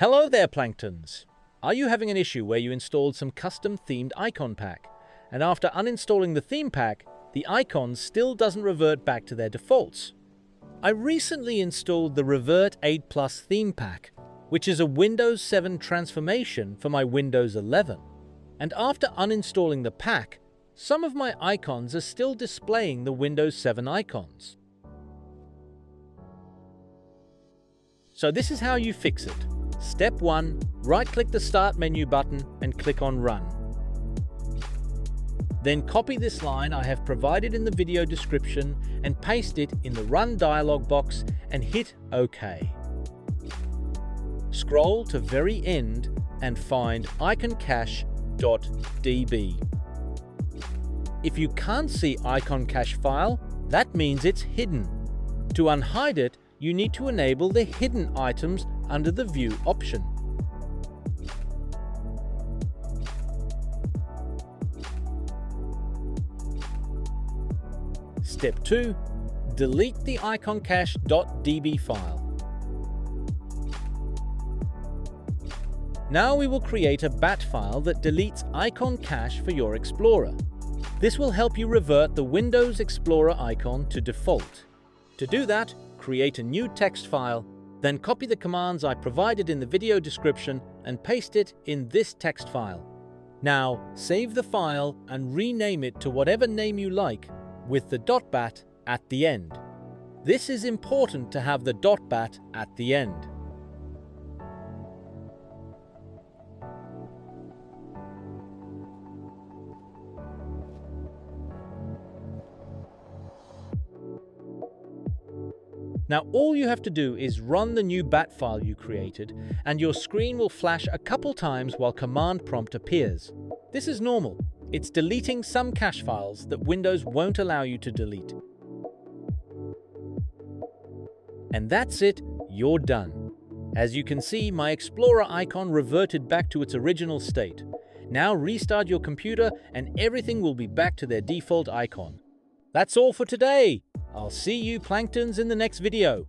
Hello there, Planktons! Are you having an issue where you installed some custom-themed icon pack, and after uninstalling the theme pack, the icon still doesn't revert back to their defaults? I recently installed the Revert 8 Plus theme pack, which is a Windows 7 transformation for my Windows 11. And after uninstalling the pack, some of my icons are still displaying the Windows 7 icons. So this is how you fix it. Step 1. Right-click the Start menu button and click on Run. Then copy this line I have provided in the video description and paste it in the Run dialog box and hit OK. Scroll to very end and find iconcache.db. If you can't see iconcache file, that means it's hidden. To unhide it, you need to enable the hidden items under the View option. Step 2. Delete the iconcache.db file. Now we will create a bat file that deletes icon cache for your Explorer. This will help you revert the Windows Explorer icon to default. To do that, create a new text file, then copy the commands I provided in the video description and paste it in this text file. Now, save the file and rename it to whatever name you like, with the .bat at the end. This is important to have the .bat at the end. Now all you have to do is run the new bat file you created, and your screen will flash a couple times while command prompt appears. This is normal. It's deleting some cache files that Windows won't allow you to delete. And that's it, you're done. As you can see, my Explorer icon reverted back to its original state. Now restart your computer and everything will be back to their default icon. That's all for today. I'll see you Planktons in the next video.